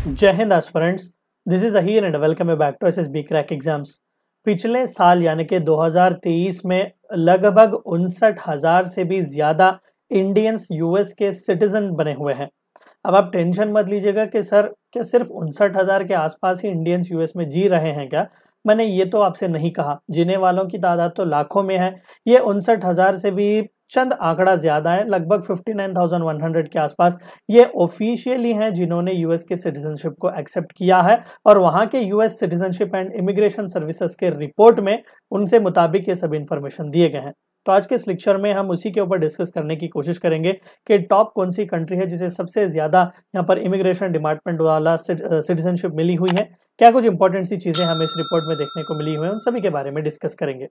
जय Hind aspirants, this is Ahir and welcome you back to SSB crack exams. पिछले साल यानी कि 2023 में लगभग 59,000 से भी ज़्यादा इंडियंस यूएस के सिटीजन बने हुए हैं। अब आप टेंशन मत लीजिएगा कि सर क्या सिर्फ 59,000 के आसपास ही इंडियंस यूएस में जी रहे हैं क्या। मैंने ये तो आपसे नहीं कहा, जीने वालों की तादाद तो लाखों में है। ये 59,000 से भी चंद आंकड़ा ज्यादा है, लगभग 59,100 के आसपास ये ऑफिशियली हैं जिन्होंने यूएस के सिटीजनशिप को एक्सेप्ट किया है। और वहां के US citizenship and immigration services के रिपोर्ट में उनसे मुताबिक ये सभी इंफॉर्मेशन दिए गए हैं। तो आज के इस लेक्चर में हम उसी के ऊपर डिस्कस करने की कोशिश करेंगे कि टॉप कौन सी कंट्री है जिसे सबसे ज्यादा यहाँ पर इमिग्रेशन डिपार्टमेंट वाला सिटीजनशिप मिली हुई है। क्या कुछ इंपॉर्टेंट सी चीजें हमें इस रिपोर्ट में देखने को मिली हुई हैं, उन सभी के बारे में डिस्कस करेंगे।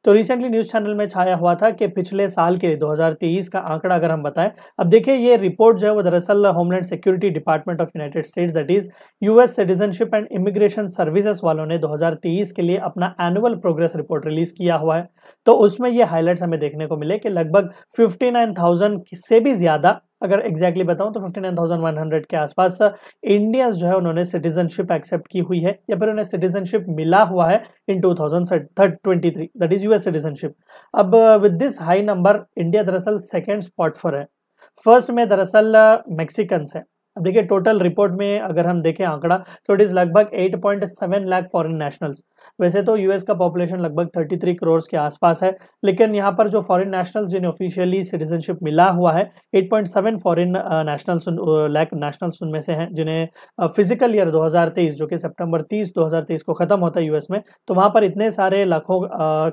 तो रिसेंटली न्यूज चैनल में छाया हुआ था कि पिछले साल के लिए 2023 का आंकड़ा अगर हम बताएं, अब देखिए ये रिपोर्ट जो है वो दरअसल homeland security department of United states that is US citizenship and immigration services वालों ने 2023 के लिए अपना एनुअल प्रोग्रेस रिपोर्ट रिलीज किया हुआ है। तो उसमें ये हाईलाइट्स हमें देखने को मिले कि लगभग 59,000 से भी ज्यादा, अगर एग्जैक्टली बताऊं तो 59,100 के आसपास इंडियंस जो है उन्होंने सिटीजनशिप एक्सेप्ट की हुई है या फिर उन्हें सिटीजनशिप मिला हुआ है इन 2023 दैट इज यूएस सिटीजनशिप। अब with this high number India दरअसल सेकेंड स्पॉट पर है। फर्स्ट में दरअसल मैक्सिकन्स है। अब देखिए टोटल रिपोर्ट में अगर हम देखें आंकड़ा तो इट इज लगभग 8.7 लाख फॉरेन नेशनल्स। वैसे तो यूएस का पॉपुलेशन लगभग 33 करोड़ के आसपास है, लेकिन यहाँ पर जो फॉरेन नेशनल्स जिन्हें ऑफिशियली सिटीजनशिप मिला हुआ है 8.7 फॉरेन लाख नेशनल्स उनमें से हैं जिन्हें फिजिकल ईयर 2023 जो कि सितंबर 30 2023 को खत्म होता है यूएस में, तो वहां पर इतने सारे लाखों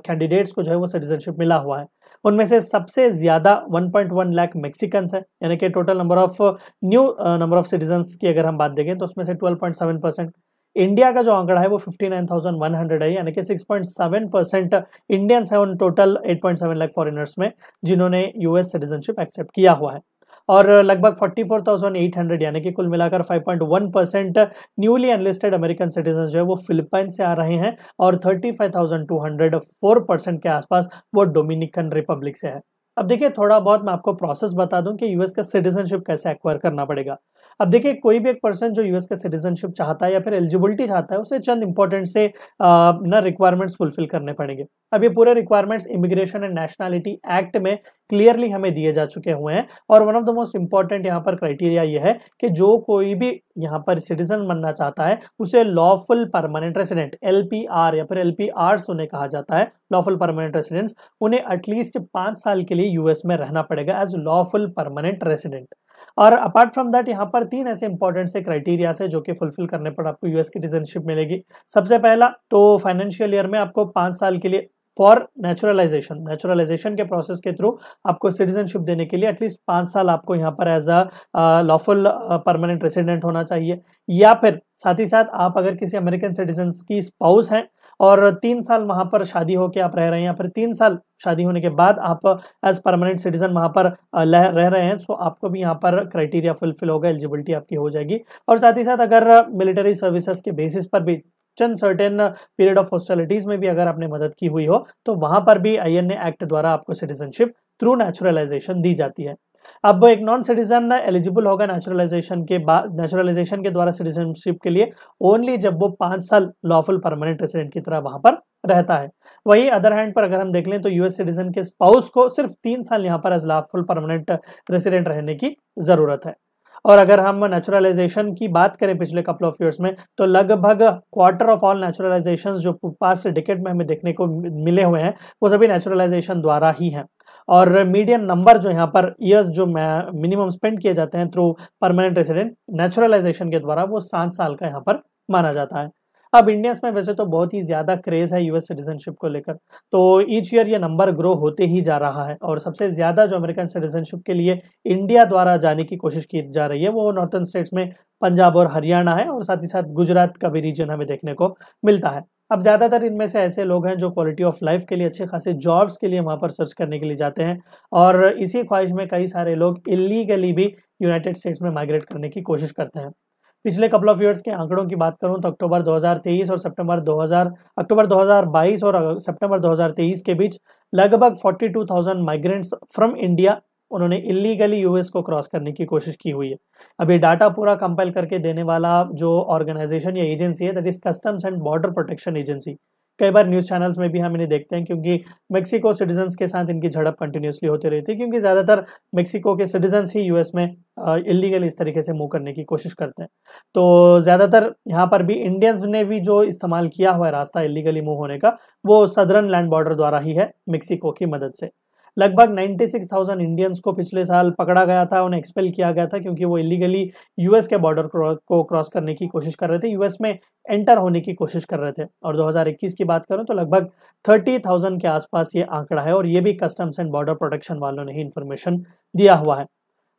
कैंडिडेट्स को जो है वो सिटीजनशिप मिला हुआ है। उनमें से सबसे ज्यादा 1.1 लाख मैक्सिकन्स है, यानी कि टोटल नंबर ऑफ सिटीजन्स की अगर हम बात देखें तो उसमें से 12.7%। इंडिया का जो आंकड़ा है वो 59,100 है, यानी कि 6.7% इंडियंस है उन टोटल 8.7 लाख फॉरेनर्स में जिन्होंने यूएस सिटीजनशिप एक्सेप्ट किया हुआ है। और लगभग 44,800 यानी कि कुल मिलाकर 5.1% न्यूली एनलिस्टेड अमेरिकन सिटीजन जो है वो फिलिपाइन से आ रहे हैं और 35,200 4% के आसपास वो डोमिनिकन रिपब्लिक से है। अब देखिए थोड़ा बहुत मैं आपको प्रोसेस बता दूं कि यूएस का सिटीजनशिप कैसे एक्वायर करना पड़ेगा। अब देखिए कोई भी एक पर्सन जो यूएस का सिटीजनशिप चाहता है या फिर एलिजिबिलिटी चाहता है उसे चंद इंपॉर्टेंट से ना रिक्वायरमेंट्स फुलफिल करने पड़ेंगे। अब ये पूरे requirements immigration and nationality act में क्लियरली हमें दिए जा चुके हुए हैं। और one of the most important यहाँ पर क्राइटेरिया ये है कि जो कोई भी यहाँ पर सिटीजन बनना चाहता है उसे लॉफुल परमानेंट रेसिडेंट LPR या फिर LPRs उन्हें कहा जाता है, लॉफुल परमानेंट रेसिडेंट्स, उन्हें एटलीस्ट 5 साल के लिए यूएस में रहना पड़ेगा एज लॉफुल परमानेंट रेसिडेंट। और अपार्ट फ्रॉम दैट यहाँ पर 3 ऐसे इंपॉर्टेंट से क्राइटेरिया है जो कि फुलफिल करने पर आपको यूएस की सिटीजनशिप मिलेगी। सबसे पहला तो फाइनेंशियल ईयर में आपको 5 साल के लिए फॉर नेचुरलाइजेशन के प्रोसेस के थ्रू आपको सिटीजनशिप देने के लिए एटलीस्ट 5 साल आपको यहाँ पर as a lawful permanent resident होना चाहिए। या फिर साथ ही साथ आप अगर किसी अमेरिकन सिटीजन की स्पाउस हैं और 3 साल वहां पर शादी होकर आप रह रहे हैं या फिर 3 साल शादी होने के बाद आप एज परमानेंट सिटीजन वहां पर रह रहे हैं, तो आपको भी यहाँ पर क्राइटेरिया फुलफिल होगा, एलिजिबिलिटी आपकी हो जाएगी। और साथ ही साथ अगर मिलिट्री सर्विसेज के बेसिस पर भी चंद सर्टेन पीरियड ऑफ हॉस्टिलिटीज में भी अगर आपने मदद की हुई हो तो वहां पर भी INA एक्ट द्वारा आपको सिटीजनशिप थ्रू नेचुरलाइजेशन दी जाती है। अब एक नॉन सिटीजन एलिजिबल होगा नेचुरलाइजेशन के द्वारा सिटीजनशिप के लिए ओनली जब वो 5 साल लॉफुल परमानेंट रेसिडेंट की तरह वहां पर रहता है। वही अदर हैंड पर अगर हम देख लें तो यूएस सिटीजन के स्पाउस को सिर्फ 3 साल यहाँ पर एज लॉफुल परमानेंट रेसिडेंट रहने की जरूरत है। और अगर हम नेचुरलाइजेशन की बात करें पिछले कपल ऑफ ईयर्स में तो लगभग क्वार्टर ऑफ ऑल नेचुरलाइजेशन जो पास्ट डिकेड में हमें देखने को मिले हुए हैं वो सभी नेचुरलाइजेशन द्वारा ही हैं। और मीडियन नंबर जो यहाँ पर ईयर्स जो मिनिमम स्पेंड किए जाते हैं थ्रू परमानेंट रेसिडेंट नेचुरलाइजेशन के द्वारा वो 7 साल का यहाँ पर माना जाता है। अब इंडियंस में वैसे तो बहुत ही ज्यादा क्रेज है यूएस सिटीजनशिप को लेकर, तो ईच ईयर ये नंबर ग्रो होते ही जा रहा है। और सबसे ज्यादा जो अमेरिकन सिटीजनशिप के लिए इंडिया द्वारा जाने की कोशिश की जा रही है वो नॉर्थन स्टेट्स में पंजाब और हरियाणा है, और साथ ही साथ गुजरात का भी रीजन हमें देखने को मिलता है। अब ज्यादातर इनमें से ऐसे लोग हैं जो क्वालिटी ऑफ लाइफ के लिए, अच्छे खासे जॉब्स के लिए वहां पर सर्च करने के लिए जाते हैं, और इसी ख्वाहिश में कई सारे लोग इलीगली भी यूनाइटेड स्टेट्स में माइग्रेट करने की कोशिश करते हैं। पिछले कपल ऑफ ईयर्स के आंकड़ों की बात करूं तो अक्टूबर 2022 और सितंबर 2023 के बीच लगभग 42,000 माइग्रेंट्स फ्रॉम इंडिया उन्होंने इलीगली यूएस को क्रॉस करने की कोशिश की हुई है। अभी डाटा पूरा कंपाइल करके देने वाला जो ऑर्गेनाइजेशन या एजेंसी है, that is customs and border protection agency. कई बार न्यूज़ चैनल्स में भी हम इन्हें देखते हैं, क्योंकि मेक्सिको सिटीजन्स के साथ इनकी झड़प कंटिन्यूसली होती रहती है, क्योंकि ज़्यादातर मेक्सिको के सिटीजन्स ही यूएस में इलीगल इस तरीके से मूव करने की कोशिश करते हैं। तो ज़्यादातर यहाँ पर भी इंडियंस ने भी जो इस्तेमाल किया हुआ है रास्ता इलीगली मूव होने का, वो सदर्न लैंड बॉर्डर द्वारा ही है, मेक्सिको की मदद से। लगभग 96,000 इंडियंस को पिछले साल पकड़ा गया था, उन्हें एक्सपेल किया गया था, क्योंकि वो इलीगली यूएस के बॉर्डर को क्रॉस करने की कोशिश कर रहे थे, यूएस में एंटर होने की कोशिश कर रहे थे। और 2021 की बात करूं तो लगभग 30,000 के आसपास ये आंकड़ा है, और ये भी कस्टम्स एंड बॉर्डर प्रोटेक्शन वालों ने ही इन्फॉर्मेशन दिया हुआ है।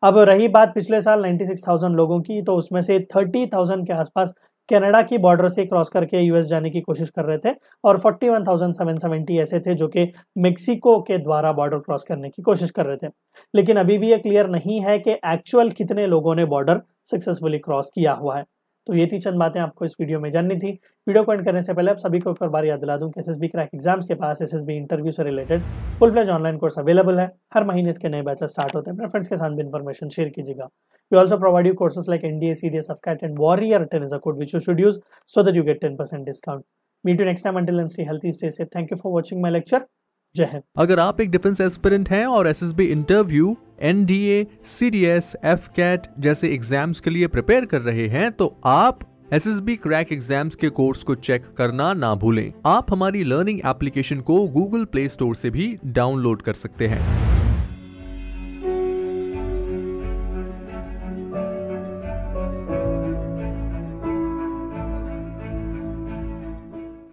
अब रही बात पिछले साल 96,000 लोगों की, तो उसमें से 30,000 के आसपास कनाडा की बॉर्डर से क्रॉस करके यूएस जाने की कोशिश कर रहे थे, और 41,770 ऐसे थे जो कि मेक्सिको के द्वारा बॉर्डर क्रॉस करने की कोशिश कर रहे थे। लेकिन अभी भी ये क्लियर नहीं है कि एक्चुअल कितने लोगों ने बॉर्डर सक्सेसफुली क्रॉस किया हुआ है। तो ये थी चंद बातें आपको इस वीडियो में जाननी थी। वीडियो को एंड करने से पहले आप सभी को एक और बार याद दिला दूं कि एसएसबी क्रैक एग्जाम्स के पास एसएसबी इंटरव्यू से related full fledge online course available है। हर महीने इसके नए बैचेस स्टार्ट होते हैं। अपने फ्रेंड्स के साथ भी इन्फॉर्मेशन शेयर कीजिएगा। We also provide you courses like NDA, CDS, FCAT and Warrior 10 is a code which you should use so that you get 10% discount. Meet you next time. Until then, stay healthy, stay safe. Thank you for watching my lecture. जय हिंद। अगर आप एक defence aspirant हैं और SSB interview, NDA, CDS, FCAT जैसे exams के लिए prepare कर रहे हैं, तो आप एसएसबी क्रैक एग्जाम्स के कोर्स को चेक करना ना भूलें। आप हमारी लर्निंग एप्लीकेशन को गूगल प्ले स्टोर से भी डाउनलोड कर सकते हैं।